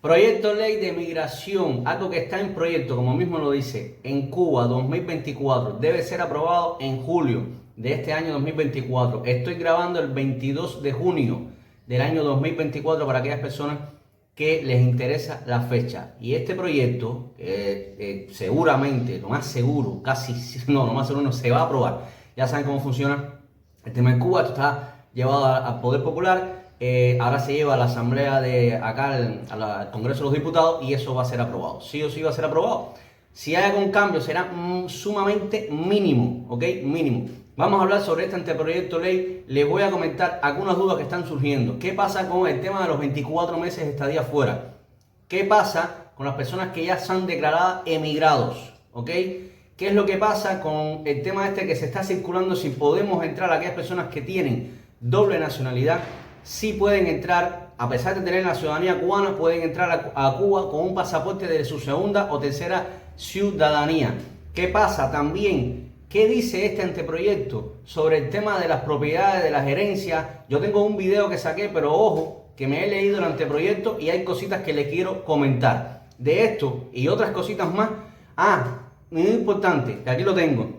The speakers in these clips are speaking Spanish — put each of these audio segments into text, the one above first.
Proyecto Ley de Migración, algo que está en proyecto, como mismo lo dice, en Cuba 2024, debe ser aprobado en julio de este año 2024. Estoy grabando el 22 de junio del año 2024 para aquellas personas que les interesa la fecha. Y este proyecto, seguramente, lo más seguro, lo más seguro no se va a aprobar. Ya saben cómo funciona el tema en Cuba. Esto está llevado al Poder Popular. Ahora se lleva a la asamblea de acá, al Congreso de los Diputados, y eso va a ser aprobado. Sí o sí va a ser aprobado. Si hay algún cambio será sumamente mínimo, ¿ok? Mínimo. Vamos a hablar sobre este anteproyecto de ley. Les voy a comentar algunas dudas que están surgiendo. ¿Qué pasa con el tema de los 24 meses de estadía fuera? ¿Qué pasa con las personas que ya son declaradas emigrados? ¿Ok? ¿Qué es lo que pasa con el tema este que se está circulando? Si podemos entrar a aquellas personas que tienen doble nacionalidad. Sí pueden entrar, a pesar de tener la ciudadanía cubana, pueden entrar a Cuba con un pasaporte de su segunda o tercera ciudadanía. ¿Qué pasa también? ¿Qué dice este anteproyecto sobre el tema de las propiedades, de las herencias? Yo tengo un video que saqué, pero ojo, que me he leído el anteproyecto y hay cositas que le quiero comentar. De esto y otras cositas más. Muy importante, que aquí lo tengo.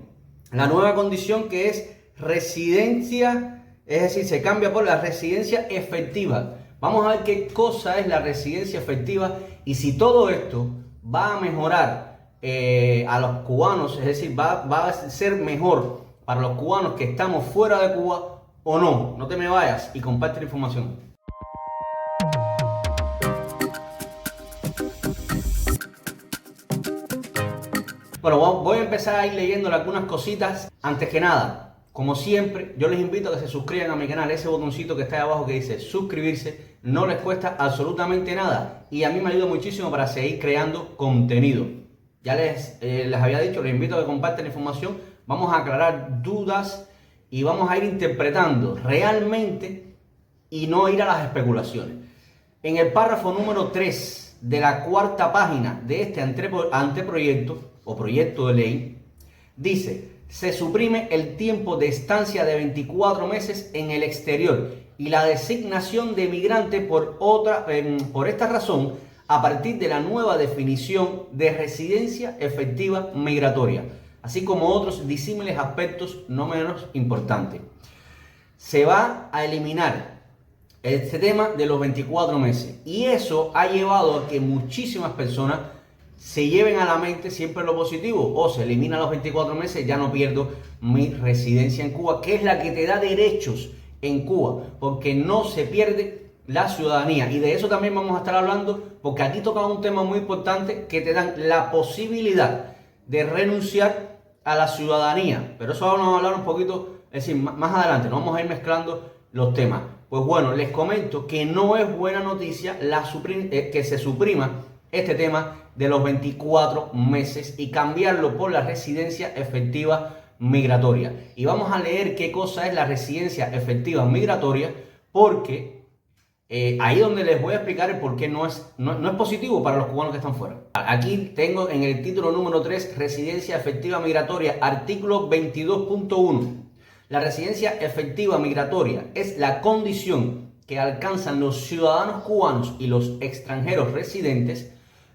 La nueva condición que es residencia. Es decir, se cambia por la residencia efectiva. Vamos a ver qué cosa es la residencia efectiva y si todo esto va a mejorar a los cubanos, es decir, va a ser mejor para los cubanos que estamos fuera de Cuba o no. No te me vayas y comparte la información. Bueno, voy a empezar a ir leyendo algunas cositas. Antes que nada, como siempre, yo les invito a que se suscriban a mi canal. Ese botoncito que está ahí abajo que dice suscribirse no les cuesta absolutamente nada y a mí me ayuda muchísimo para seguir creando contenido. Ya les había dicho, les invito a que compartan la información. Vamos a aclarar dudas y vamos a ir interpretando realmente y no ir a las especulaciones. En el párrafo número 3 de la cuarta página de este anteproyecto o proyecto de ley, dice: se suprime el tiempo de estancia de 24 meses en el exterior y la designación de migrante por esta razón a partir de la nueva definición de residencia efectiva migratoria, así como otros disímiles aspectos no menos importantes. Se va a eliminar este tema de los 24 meses y eso ha llevado a que muchísimas personas se lleven a la mente siempre lo positivo. Se elimina los 24 meses, ya no pierdo mi residencia en Cuba, que es la que te da derechos en Cuba, porque no se pierde la ciudadanía. Y de eso también vamos a estar hablando, porque aquí toca un tema muy importante, que te dan la posibilidad de renunciar a la ciudadanía. Pero eso vamos a hablar un poquito, es decir, más adelante, nos vamos a ir mezclando los temas. Pues bueno, les comento que no es buena noticia que se suprima este tema de los 24 meses y cambiarlo por la residencia efectiva migratoria. Y vamos a leer qué cosa es la residencia efectiva migratoria, porque ahí donde les voy a explicar el por qué no es positivo para los cubanos que están fuera. Aquí tengo en el título número 3, residencia efectiva migratoria, artículo 22.1. La residencia efectiva migratoria es la condición que alcanzan los ciudadanos cubanos y los extranjeros residentes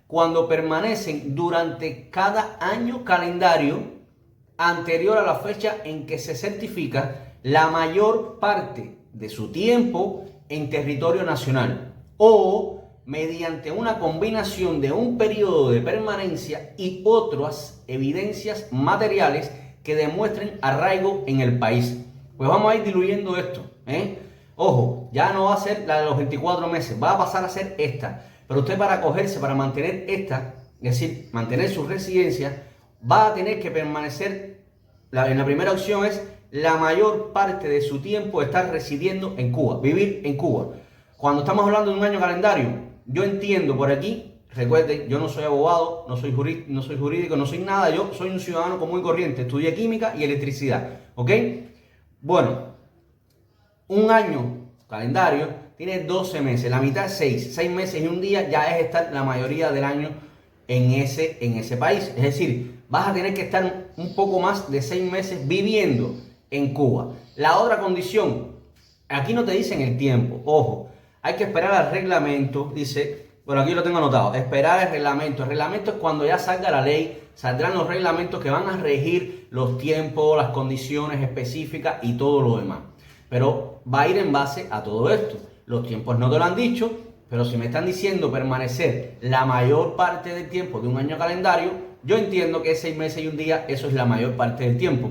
cuando permanecen durante cada año calendario anterior a la fecha en que se certifica la mayor parte de su tiempo en territorio nacional o mediante una combinación de un periodo de permanencia y otras evidencias materiales que demuestren arraigo en el país. Pues vamos a ir diluyendo esto, Ojo, ya no va a ser la de los 24 meses, va a pasar a ser esta. Pero usted, para acogerse, para mantener esta, es decir, mantener su residencia, va a tener que permanecer, en la primera opción es la mayor parte de su tiempo estar residiendo en Cuba, vivir en Cuba. Cuando estamos hablando de un año calendario, yo entiendo por aquí, recuerden, yo no soy abogado, no soy jurídico, no soy nada, yo soy un ciudadano común y corriente, estudié química y electricidad, ¿ok? Bueno, un año calendario tiene 12 meses, la mitad es 6 meses y un día ya es estar la mayoría del año en ese país. Es decir, vas a tener que estar un poco más de 6 meses viviendo en Cuba. La otra condición, aquí no te dicen el tiempo, ojo, hay que esperar al reglamento, dice, Bueno, aquí lo tengo anotado. Esperar el reglamento. El reglamento es cuando ya salga la ley, saldrán los reglamentos que van a regir los tiempos, las condiciones específicas y todo lo demás. Pero va a ir en base a todo esto. Los tiempos no te lo han dicho, pero si me están diciendo permanecer la mayor parte del tiempo de un año calendario, yo entiendo que 6 meses y un día, eso es la mayor parte del tiempo.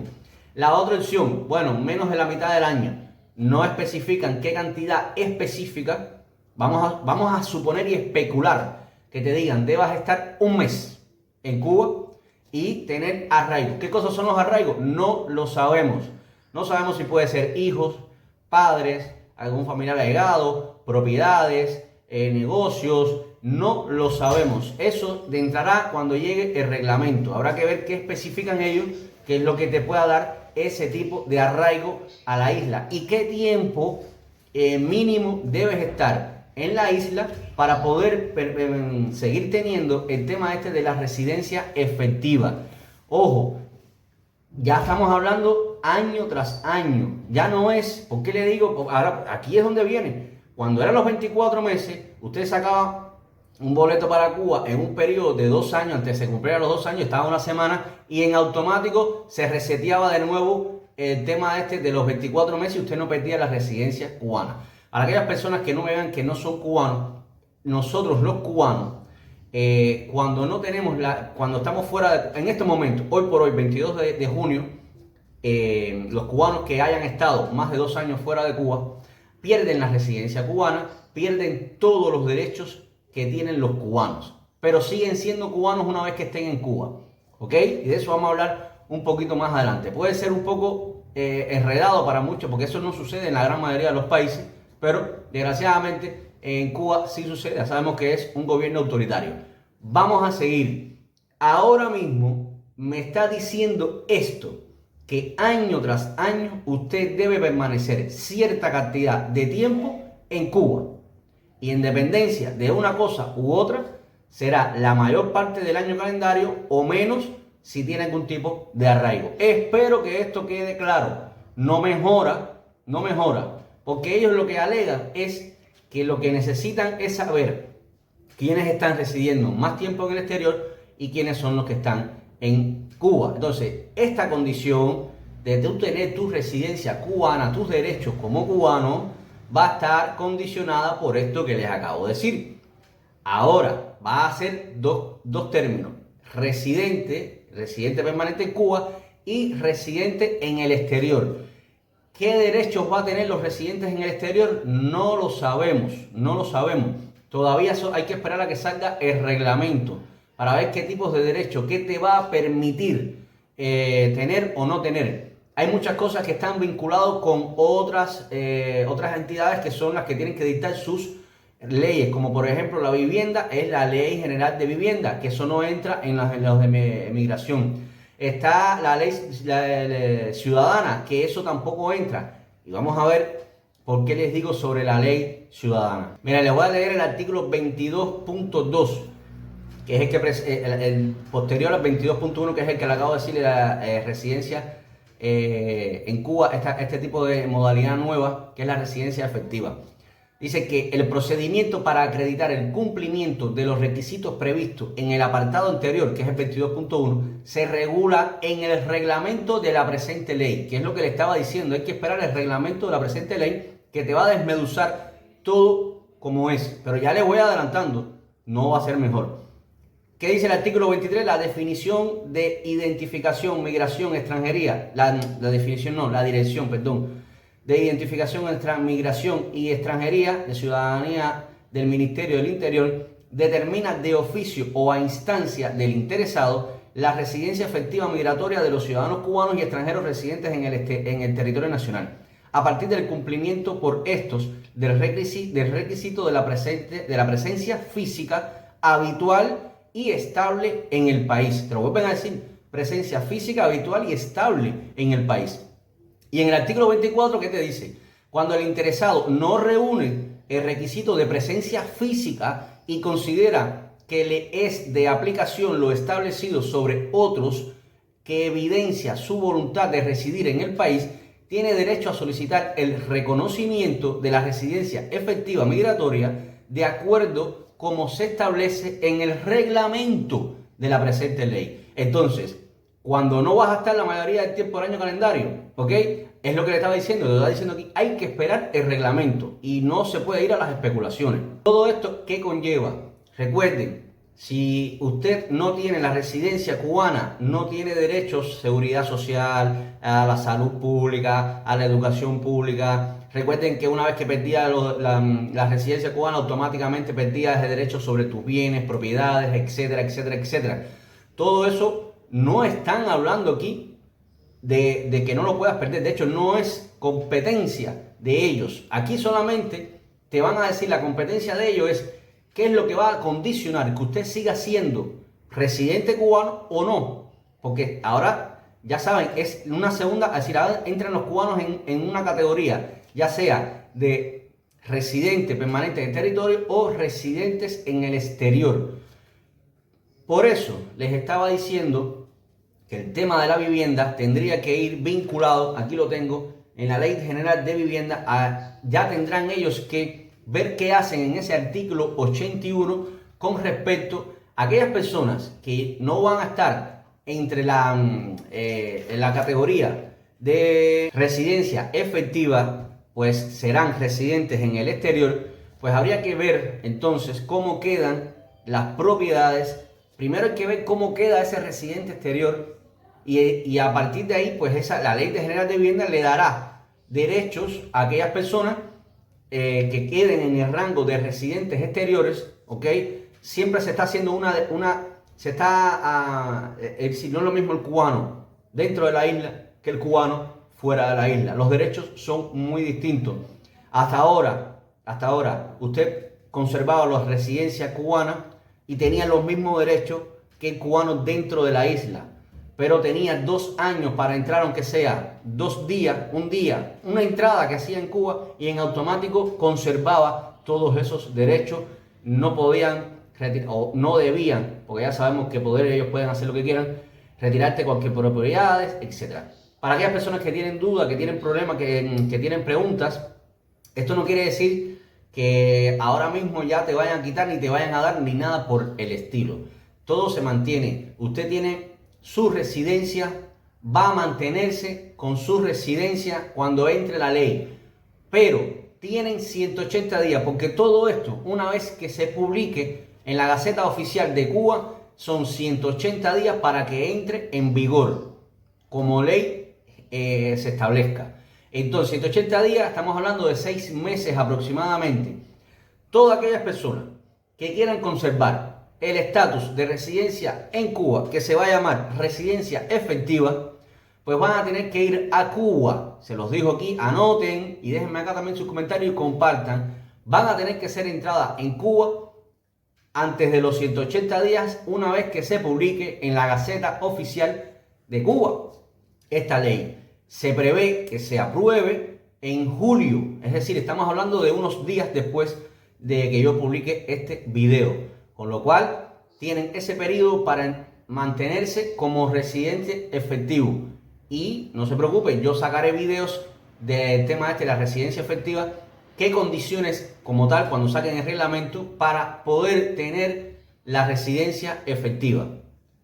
La otra opción, bueno, menos de la mitad del año. No especifican qué cantidad específica. Vamos a suponer y especular que te digan, debas estar un mes en Cuba y tener arraigos. ¿Qué cosas son los arraigos? No lo sabemos. No sabemos si puede ser hijos, padres, algún familiar allegado, propiedades, negocios. No lo sabemos. Eso entrará cuando llegue el reglamento. Habrá que ver qué especifican ellos, qué es lo que te pueda dar ese tipo de arraigo a la isla y qué tiempo mínimo debes estar en la isla para poder seguir teniendo el tema este de la residencia efectiva. Ojo, ya estamos hablando año tras año. Ya no es, ¿por qué le digo? Ahora, aquí es donde viene. Cuando eran los 24 meses, usted sacaba un boleto para Cuba en un periodo de 2 años, antes de se cumplieran los 2 años, estaba una semana y en automático se reseteaba de nuevo el tema este de los 24 meses y usted no perdía la residencia cubana. Para aquellas personas que no me vean que no son cubanos, nosotros los cubanos, cuando no tenemos cuando estamos fuera, en este momento, hoy por hoy, 22 de junio, los cubanos que hayan estado más de 2 años fuera de Cuba, pierden la residencia cubana, pierden todos los derechos que tienen los cubanos, pero siguen siendo cubanos una vez que estén en Cuba, ¿ok? Y de eso vamos a hablar un poquito más adelante. Puede ser un poco enredado para muchos, porque eso no sucede en la gran mayoría de los países, pero desgraciadamente en Cuba sí sucede. Ya sabemos que es un gobierno autoritario. Vamos a seguir. Ahora mismo me está diciendo esto, que año tras año usted debe permanecer cierta cantidad de tiempo en Cuba. Y en dependencia de una cosa u otra, será la mayor parte del año calendario o menos si tiene algún tipo de arraigo. Espero que esto quede claro. No mejora, porque ellos lo que alegan es que lo que necesitan es saber quiénes están residiendo más tiempo en el exterior y quiénes son los que están en Cuba. Entonces, esta condición de tú tener tu residencia cubana, tus derechos como cubano, va a estar condicionada por esto que les acabo de decir. Ahora, va a ser dos términos: residente permanente en Cuba y residente en el exterior. ¿Qué derechos va a tener los residentes en el exterior? No lo sabemos. Todavía hay que esperar a que salga el reglamento para ver qué tipos de derechos, qué te va a permitir tener o no tener. Hay muchas cosas que están vinculadas con otras entidades que son las que tienen que dictar sus leyes, como por ejemplo la vivienda, es la Ley General de Vivienda, que eso no entra en los de migración. Está la ley ciudadana, que eso tampoco entra. Y vamos a ver por qué les digo sobre la ley ciudadana. Mira, les voy a leer el artículo 22.2, que es el posterior al 22.1, que es el que le acabo de decir, la residencia en Cuba, este tipo de modalidad nueva, que es la residencia efectiva. Dice que el procedimiento para acreditar el cumplimiento de los requisitos previstos en el apartado anterior, que es el 22.1, se regula en el reglamento de la presente ley, que es lo que le estaba diciendo. Hay que esperar el reglamento de la presente ley, que te va a desmeduzar todo como es. Pero ya le voy adelantando, no va a ser mejor. ¿Qué dice el artículo 23? La definición de identificación, migración, extranjería. La dirección, de identificación, migración y extranjería de ciudadanía del Ministerio del Interior determina de oficio o a instancia del interesado la residencia efectiva migratoria de los ciudadanos cubanos y extranjeros residentes en el territorio nacional, a partir del cumplimiento por estos del requisito de la presencia física habitual y estable en el país. Te lo vuelven a decir: presencia física habitual y estable en el país. Y en el artículo 24, ¿qué te dice? Cuando el interesado no reúne el requisito de presencia física y considera que le es de aplicación lo establecido sobre otros que evidencia su voluntad de residir en el país, tiene derecho a solicitar el reconocimiento de la residencia efectiva migratoria de acuerdo como se establece en el reglamento de la presente ley. Entonces, cuando no vas a estar la mayoría del tiempo del año calendario, ¿ok? Es lo que le estaba diciendo, le estaba diciendo aquí, hay que esperar el reglamento y no se puede ir a las especulaciones. Todo esto, ¿qué conlleva? Recuerden, si usted no tiene la residencia cubana, no tiene derechos, seguridad social, a la salud pública, a la educación pública. Recuerden que una vez que perdía la residencia cubana, automáticamente perdías el derecho sobre tus bienes, propiedades, etcétera, etcétera, etcétera. Todo eso no están hablando aquí de que no lo puedas perder. De hecho, no es competencia de ellos. Aquí solamente te van a decir, la competencia de ellos es qué es lo que va a condicionar que usted siga siendo residente cubano o no. Porque ahora, ya saben, es una segunda, es decir, ahora entran los cubanos en una categoría, ya sea de residente permanente en el territorio o residentes en el exterior. Por eso les estaba diciendo que el tema de la vivienda tendría que ir vinculado, aquí lo tengo, en la Ley General de Vivienda, ya tendrán ellos que ver qué hacen en ese artículo 81 con respecto a aquellas personas que no van a estar entre en la categoría de residencia efectiva, pues serán residentes en el exterior. Pues habría que ver entonces cómo quedan las propiedades. Primero hay que ver cómo queda ese residente exterior y a partir de ahí, pues la Ley General de Vivienda le dará derechos a aquellas personas que queden en el rango de residentes exteriores, ¿ok? Siempre se está haciendo si no es lo mismo el cubano dentro de la isla que el cubano fuera de la isla. Los derechos son muy distintos. Hasta ahora, usted conservaba la residencia cubana y tenía los mismos derechos que el cubano dentro de la isla. Pero tenía 2 años para entrar, aunque sea 2 días, un día, una entrada que hacía en Cuba y en automático conservaba todos esos derechos. No podían o no debían, porque ya sabemos que ellos pueden hacer lo que quieran, retirarte cualquier propiedades, etc. Para aquellas personas que tienen dudas, que tienen problemas, que tienen preguntas, esto no quiere decir que ahora mismo ya te vayan a quitar ni te vayan a dar ni nada por el estilo. Todo se mantiene. Usted tiene su residencia, va a mantenerse con su residencia cuando entre la ley, pero tienen 180 días, porque todo esto, una vez que se publique en la Gaceta Oficial de Cuba, son 180 días para que entre en vigor como ley se establezca. Entonces, 180 días, estamos hablando de 6 meses aproximadamente. Todas aquellas personas que quieran conservar el estatus de residencia en Cuba, que se va a llamar residencia efectiva, pues van a tener que ir a Cuba. Se los digo aquí, anoten y déjenme acá también sus comentarios y compartan. Van a tener que ser entrada en Cuba antes de los 180 días, una vez que se publique en la Gaceta Oficial de Cuba esta ley. Se prevé que se apruebe en julio, es decir, estamos hablando de unos días después de que yo publique este video. Con lo cual, tienen ese periodo para mantenerse como residente efectivo. Y no se preocupen, yo sacaré videos del tema de la residencia efectiva, qué condiciones como tal cuando saquen el reglamento para poder tener la residencia efectiva.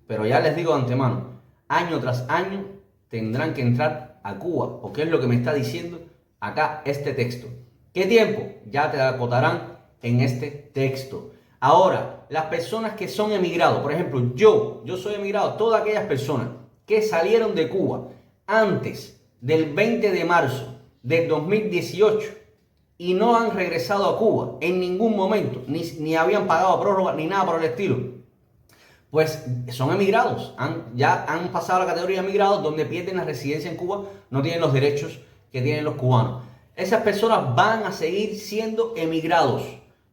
Pero ya les digo de antemano, año tras año tendrán que entrar a Cuba, porque es lo que me está diciendo acá este texto. ¿Qué tiempo? Ya te acotarán en este texto. Ahora, las personas que son emigrados, por ejemplo, yo soy emigrado, todas aquellas personas que salieron de Cuba antes del 20 de marzo del 2018 y no han regresado a Cuba en ningún momento, ni habían pagado prórroga ni nada por el estilo, pues son emigrados, ya han pasado a la categoría de emigrados, donde pierden la residencia en Cuba, no tienen los derechos que tienen los cubanos. Esas personas van a seguir siendo emigrados.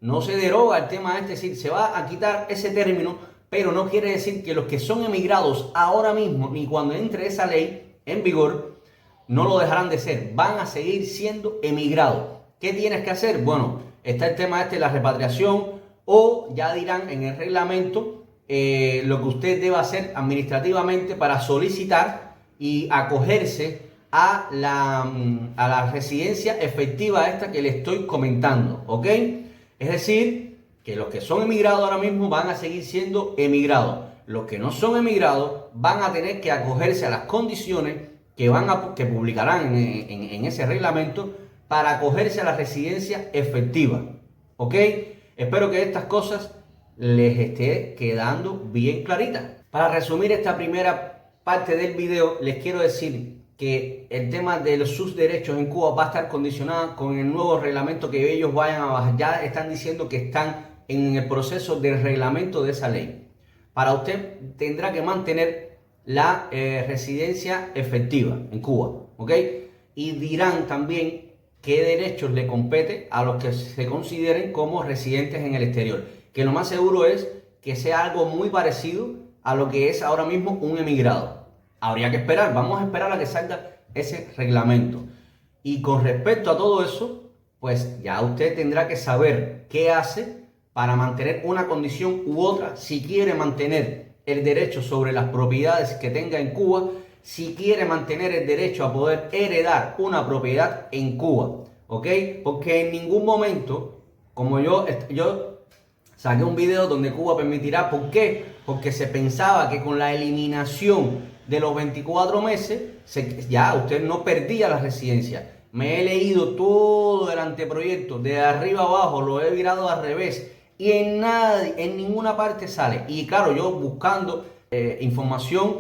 No se deroga el tema es decir, se va a quitar ese término, pero no quiere decir que los que son emigrados ahora mismo, ni cuando entre esa ley en vigor, no lo dejarán de ser. Van a seguir siendo emigrados. ¿Qué tienes que hacer? Bueno, está el tema la repatriación, o ya dirán en el reglamento lo que usted debe hacer administrativamente para solicitar y acogerse a la residencia efectiva esta que le estoy comentando, ¿ok? Es decir, que los que son emigrados ahora mismo van a seguir siendo emigrados. Los que no son emigrados van a tener que acogerse a las condiciones que publicarán en ese reglamento para acogerse a la residencia efectiva. ¿Ok? Espero que estas cosas les esté quedando bien claritas. Para resumir esta primera parte del video, les quiero decir que el tema de sus derechos en Cuba va a estar condicionado con el nuevo reglamento que ellos vayan a bajar. Ya están diciendo que están en el proceso del reglamento de esa ley. Para usted tendrá que mantener la residencia efectiva en Cuba, ¿ok? Y dirán también qué derechos le compete a los que se consideren como residentes en el exterior. Que lo más seguro es que sea algo muy parecido a lo que es ahora mismo un emigrado. Habría que esperar, vamos a esperar a que salga ese reglamento. Y con respecto a todo eso, pues ya usted tendrá que saber qué hace para mantener una condición u otra, si quiere mantener el derecho sobre las propiedades que tenga en Cuba, si quiere mantener el derecho a poder heredar una propiedad en Cuba, ¿ok? Porque en ningún momento, como yo saqué un video donde Cuba permitirá, ¿por qué? Porque se pensaba que con la eliminación de los 24 meses, ya usted no perdía la residencia. Me he leído todo el anteproyecto, de arriba abajo, lo he virado al revés, y en ninguna parte sale. Y claro, yo buscando información,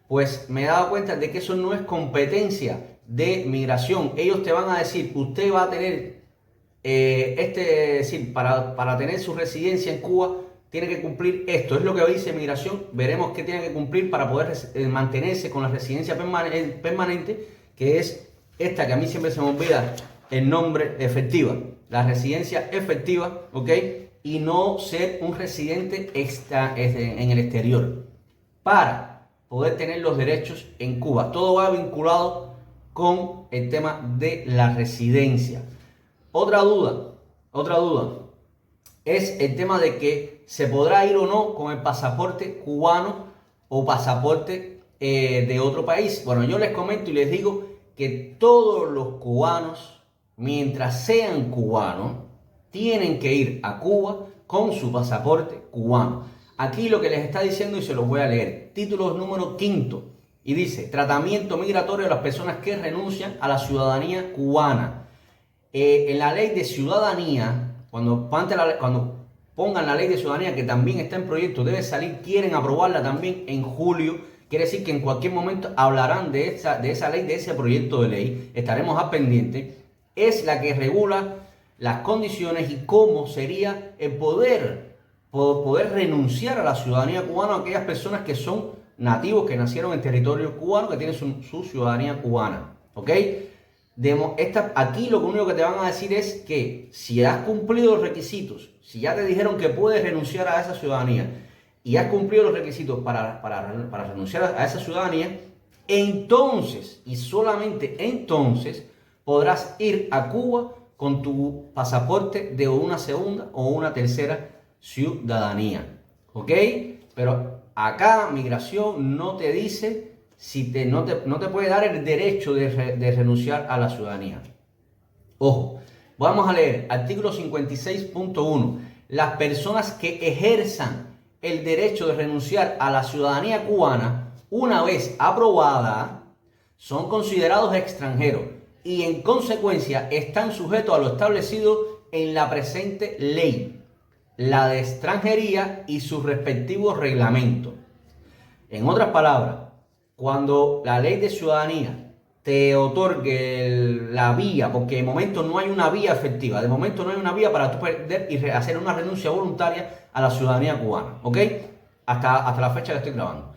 pues me he dado cuenta de que eso no es competencia de migración. Ellos te van a decir, usted va a tener, para tener su residencia en Cuba, tiene que cumplir esto. Es lo que dice migración. Veremos qué tiene que cumplir para poder mantenerse con la residencia permanente, que es esta que a mí siempre se me olvida el nombre, efectiva. La residencia efectiva, ¿ok? Y no ser un residente en el exterior para poder tener los derechos en Cuba. Todo va vinculado con el tema de la residencia. Otra duda es el tema de que se podrá ir o no con el pasaporte cubano o pasaporte de otro país. Bueno, yo les comento y les digo que todos los cubanos, mientras sean cubanos, tienen que ir a Cuba con su pasaporte cubano. Aquí lo que les está diciendo, y se los voy a leer, título número 5, y dice: tratamiento migratorio de las personas que renuncian a la ciudadanía cubana. En la ley de ciudadanía, cuando pongan la ley de ciudadanía, que también está en proyecto, debe salir, quieren aprobarla también en julio. Quiere decir que en cualquier momento hablarán de esa ley, de ese proyecto de ley. Estaremos al pendiente. Es la que regula las condiciones y cómo sería el poder renunciar a la ciudadanía cubana a aquellas personas que son nativos, que nacieron en territorio cubano, que tienen su ciudadanía cubana. ¿Ok? Aquí lo único que te van a decir es que si has cumplido los requisitos, si ya te dijeron que puedes renunciar a esa ciudadanía y has cumplido los requisitos para renunciar a esa ciudadanía, entonces y solamente entonces podrás ir a Cuba con tu pasaporte de una segunda o una tercera ciudadanía. ¿Ok? Pero acá migración no te dice no te puede dar el derecho de renunciar a la ciudadanía. Ojo, vamos a leer artículo 56.1. Las personas que ejerzan el derecho de renunciar a la ciudadanía cubana, una vez aprobada, son considerados extranjeros y en consecuencia están sujetos a lo establecido en la presente ley, la de extranjería y sus respectivos reglamentos. En otras palabras, cuando la ley de ciudadanía te otorgue la vía, porque de momento no hay una vía efectiva, de momento no hay una vía para tú poder y hacer una renuncia voluntaria a la ciudadanía cubana, ¿ok? Hasta la fecha que estoy grabando.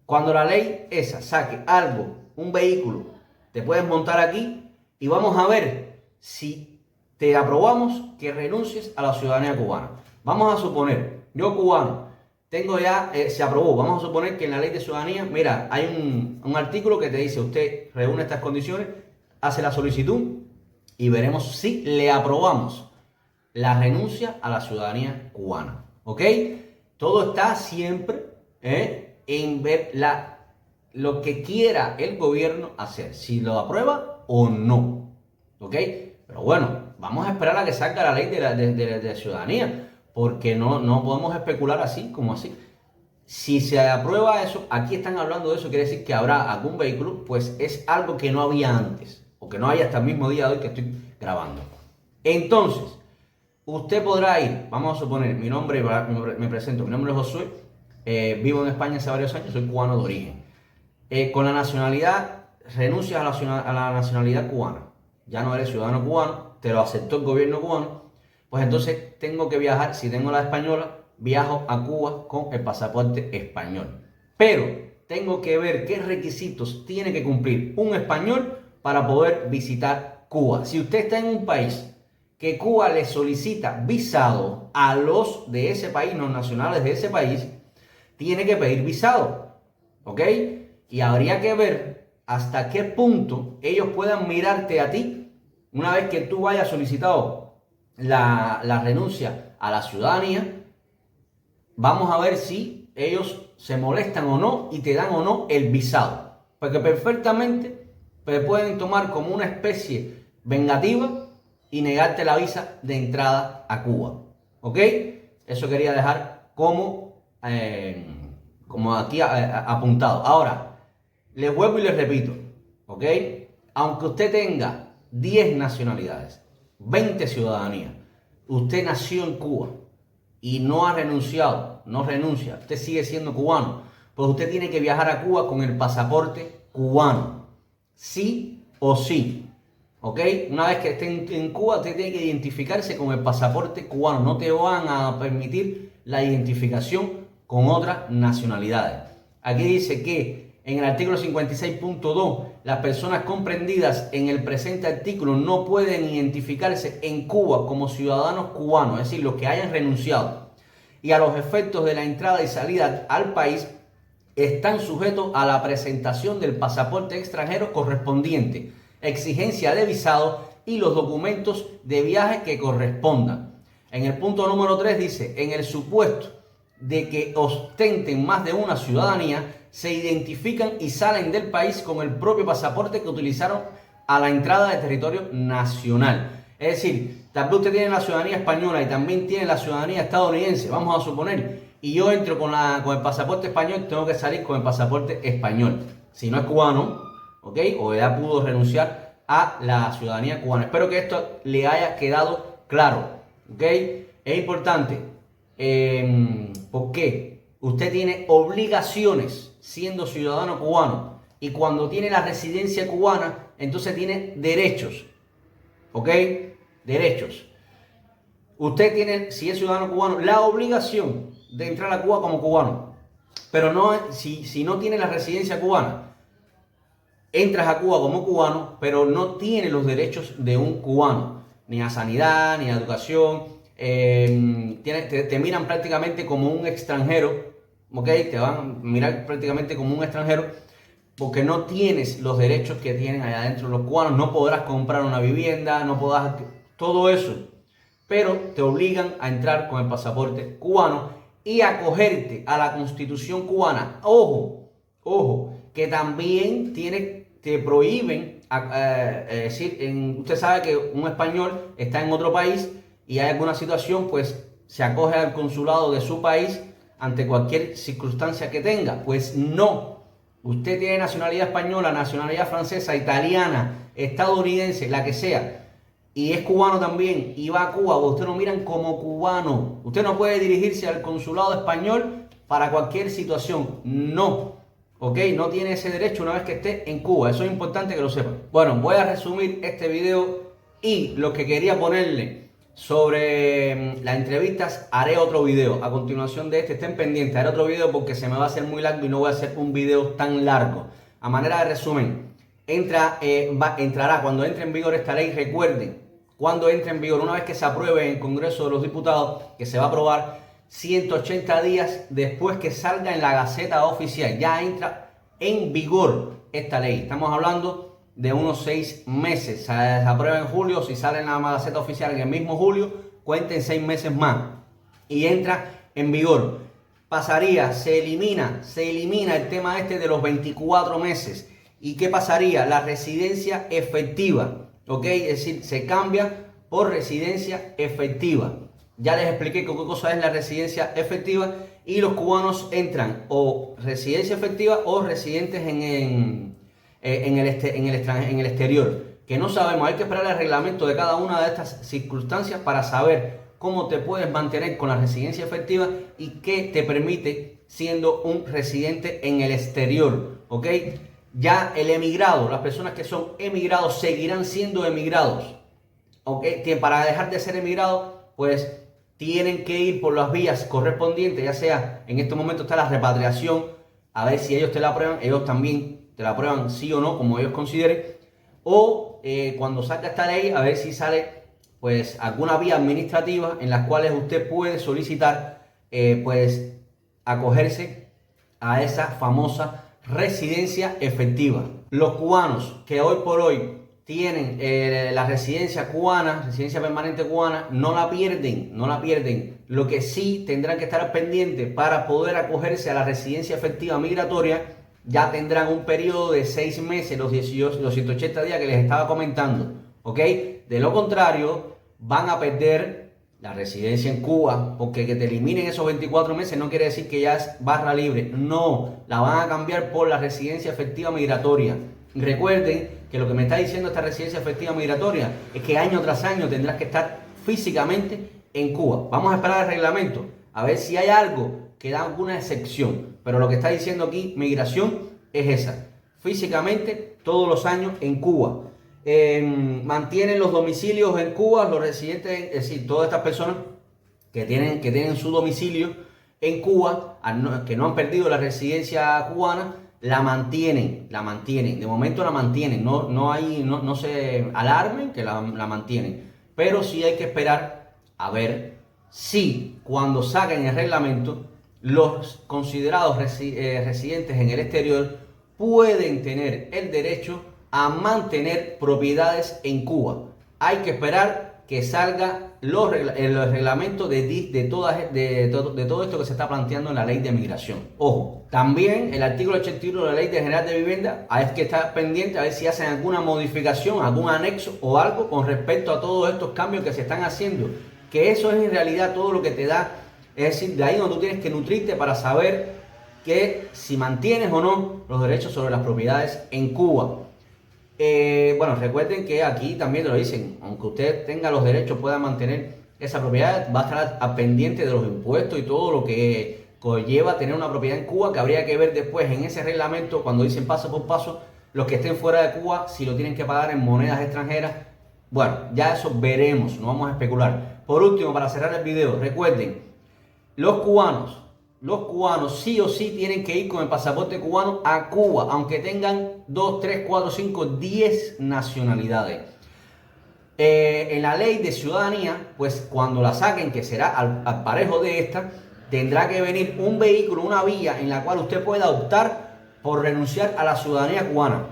Cuando la ley esa saque algo, un vehículo, te puedes montar aquí y vamos a ver si te aprobamos que renuncies a la ciudadanía cubana. Vamos a suponer, yo cubano, tengo ya, se aprobó, vamos a suponer que en la ley de ciudadanía, mira, hay un artículo que te dice, usted reúne estas condiciones, hace la solicitud y veremos si le aprobamos la renuncia a la ciudadanía cubana, ¿ok? Todo está siempre en ver lo que quiera el gobierno hacer, si lo aprueba o no, ¿ok? Pero bueno, vamos a esperar a que salga la ley de ciudadanía, porque no podemos especular así como así. Si se aprueba eso, aquí están hablando de eso, quiere decir que habrá algún vehículo, pues es algo que no había antes, o que no hay hasta el mismo día de hoy que estoy grabando. Entonces, usted podrá ir, vamos a suponer, me presento, mi nombre es Josué, vivo en España hace varios años, soy cubano de origen. Con la nacionalidad, renuncias a la nacionalidad cubana, ya no eres ciudadano cubano, te lo aceptó el gobierno cubano, pues entonces tengo que viajar, si tengo la española, viajo a Cuba con el pasaporte español. Pero tengo que ver qué requisitos tiene que cumplir un español para poder visitar Cuba. Si usted está en un país que Cuba le solicita visado a los de ese país, los nacionales de ese país, tiene que pedir visado, ¿ok? Y habría que ver hasta qué punto ellos puedan mirarte a ti una vez que tú hayas solicitado la renuncia a la ciudadanía. Vamos a ver si ellos se molestan o no y te dan o no el visado. Porque perfectamente pueden tomar como una especie vengativa y negarte la visa de entrada a Cuba. ¿Ok? Eso quería dejar como aquí apuntado. Ahora, les vuelvo y les repito. ¿Ok? Aunque usted tenga 10 nacionalidades, 20 ciudadanías, usted nació en Cuba y no ha renunciado, no renuncia, usted sigue siendo cubano, pues usted tiene que viajar a Cuba con el pasaporte cubano, sí o sí, ¿ok? Una vez que esté en Cuba, usted tiene que identificarse con el pasaporte cubano, no te van a permitir la identificación con otras nacionalidades. Aquí dice que en el artículo 56.2, las personas comprendidas en el presente artículo no pueden identificarse en Cuba como ciudadanos cubanos, es decir, los que hayan renunciado. Y a los efectos de la entrada y salida al país están sujetos a la presentación del pasaporte extranjero correspondiente, exigencia de visado y los documentos de viaje que correspondan. En el punto número 3 dice, en el supuesto de que ostenten más de una ciudadanía, se identifican y salen del país con el propio pasaporte que utilizaron a la entrada del territorio nacional. Es decir, tal vez usted tiene la ciudadanía española y también tiene la ciudadanía estadounidense, vamos a suponer, y yo entro con el pasaporte español, tengo que salir con el pasaporte español. Si no es cubano, ¿ok? O ya pudo renunciar a la ciudadanía cubana. Espero que esto le haya quedado claro, ¿ok? Es importante, ¿por qué? Usted tiene obligaciones siendo ciudadano cubano y cuando tiene la residencia cubana, entonces tiene derechos, ¿ok? Derechos. Usted tiene, si es ciudadano cubano, la obligación de entrar a Cuba como cubano, pero no, si no tiene la residencia cubana, entras a Cuba como cubano, pero no tiene los derechos de un cubano, ni a sanidad, ni a educación, te miran prácticamente como un extranjero. ¿Ok? Te van a mirar prácticamente como un extranjero porque no tienes los derechos que tienen allá adentro los cubanos. No podrás comprar una vivienda, no podrás... todo eso. Pero te obligan a entrar con el pasaporte cubano y a acogerte a la Constitución cubana. Ojo, ojo, que también te prohíben, decir, usted sabe que un español está en otro país y hay alguna situación, pues se acoge al consulado de su país ante cualquier circunstancia que tenga. Pues no, usted tiene nacionalidad española, nacionalidad francesa, italiana, estadounidense, la que sea, y es cubano también, y va a Cuba, usted lo miran como cubano. Usted no puede dirigirse al consulado español para cualquier situación, no, ¿ok? No tiene ese derecho una vez que esté en Cuba, eso es importante que lo sepan. Bueno, voy a resumir este video y lo que quería ponerle sobre las entrevistas, haré otro video a continuación de este, estén pendientes, haré otro video porque se me va a hacer muy largo y no voy a hacer un video tan largo. A manera de resumen, entrará cuando entre en vigor esta ley. Recuerden, cuando entre en vigor, una vez que se apruebe en el Congreso de los Diputados, que se va a aprobar 180 días después que salga en la Gaceta Oficial, ya entra en vigor esta ley. Estamos hablando de unos 6 meses, se aprueba en julio, si sale en la Gaceta Oficial en el mismo julio, cuenten 6 meses más y entra en vigor. Pasaría, se elimina el tema este de los 24 meses. ¿Y qué pasaría? La residencia efectiva, ¿ok? Es decir, se cambia por residencia efectiva, Ya les expliqué qué cosa es la residencia efectiva y los cubanos entran o residencia efectiva o residentes en el exterior. Que no sabemos, hay que esperar el reglamento de cada una de estas circunstancias para saber cómo te puedes mantener con la residencia efectiva y qué te permite siendo un residente en el exterior, ¿ok? Ya el emigrado, las personas que son emigrados seguirán siendo emigrados, ¿ok? Que para dejar de ser emigrados, pues tienen que ir por las vías correspondientes, ya sea, en este momento está la repatriación, a ver si ellos te la aprueban, ellos también te la aprueban sí o no, como ellos consideren, o cuando salga esta ley, a ver si sale pues alguna vía administrativa en las cuales usted puede solicitar pues acogerse a esa famosa residencia efectiva. Los cubanos que hoy por hoy tienen la residencia cubana, residencia permanente cubana, no la pierden, no la pierden. Lo que sí tendrán que estar pendientes para poder acogerse a la residencia efectiva migratoria, ya tendrán un periodo de 6 meses, los 180 días que les estaba comentando, ¿ok? De lo contrario, van a perder la residencia en Cuba, porque que te eliminen esos 24 meses no quiere decir que ya es barra libre. No, la van a cambiar por la residencia efectiva migratoria. Recuerden que lo que me está diciendo esta residencia efectiva migratoria es que año tras año tendrás que estar físicamente en Cuba. Vamos a esperar el reglamento, a ver si hay algo que da alguna excepción. Pero lo que está diciendo aquí migración es esa. Físicamente todos los años en Cuba. Mantienen los domicilios en Cuba, los residentes, es decir, todas estas personas que tienen su domicilio en Cuba, que no han perdido la residencia cubana, la mantienen, de momento la mantienen, no se alarmen que la mantienen, pero sí hay que esperar a ver si cuando saquen el reglamento los considerados residentes en el exterior pueden tener el derecho a mantener propiedades en Cuba. Hay que esperar que salga el reglamento de todo esto que se está planteando en la ley de migración. Ojo, también el artículo 81 de la Ley General de Vivienda, hay que estar pendiente a ver si hacen alguna modificación, algún anexo o algo con respecto a todos estos cambios que se están haciendo, que eso es en realidad todo lo que te da, es decir, de ahí donde tú tienes que nutrirte para saber que si mantienes o no los derechos sobre las propiedades en Cuba. Bueno, recuerden que aquí también te lo dicen, aunque usted tenga los derechos, pueda mantener esa propiedad, va a estar al pendiente de los impuestos y todo lo que conlleva tener una propiedad en Cuba, que habría que ver después en ese reglamento, cuando dicen paso por paso, los que estén fuera de Cuba, si lo tienen que pagar en monedas extranjeras. Bueno, ya eso veremos, no vamos a especular. Por último, para cerrar el video, recuerden, los cubanos sí o sí tienen que ir con el pasaporte cubano a Cuba, aunque tengan 2, 3, 4, 5, 10 nacionalidades. En la ley de ciudadanía, pues cuando la saquen, que será al parejo de esta, tendrá que venir un vehículo, una vía en la cual usted pueda optar por renunciar a la ciudadanía cubana.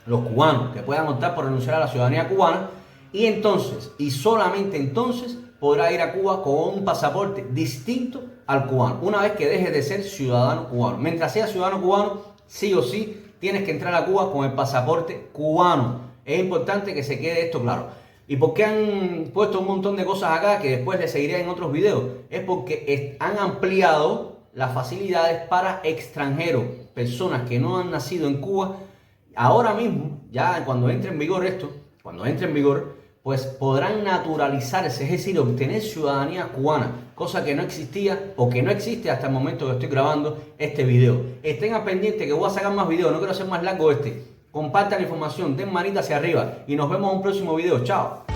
Los cubanos que puedan optar por renunciar a la ciudadanía cubana, y entonces, y solamente entonces, podrá ir a Cuba con un pasaporte distinto al cubano, una vez que deje de ser ciudadano cubano. Mientras sea ciudadano cubano, sí o sí tienes que entrar a Cuba con el pasaporte cubano. Es importante que se quede esto claro. ¿Y por qué han puesto un montón de cosas acá que después les seguiré en otros videos? Es porque han ampliado las facilidades para extranjeros, personas que no han nacido en Cuba. Ahora mismo, ya cuando entre en vigor esto, pues podrán naturalizarse, es decir, obtener ciudadanía cubana, cosa que no existía o que no existe hasta el momento que estoy grabando este video. Estén al pendiente que voy a sacar más videos, no quiero hacer más largo este. Compartan la información, den manita hacia arriba y nos vemos en un próximo video. Chao.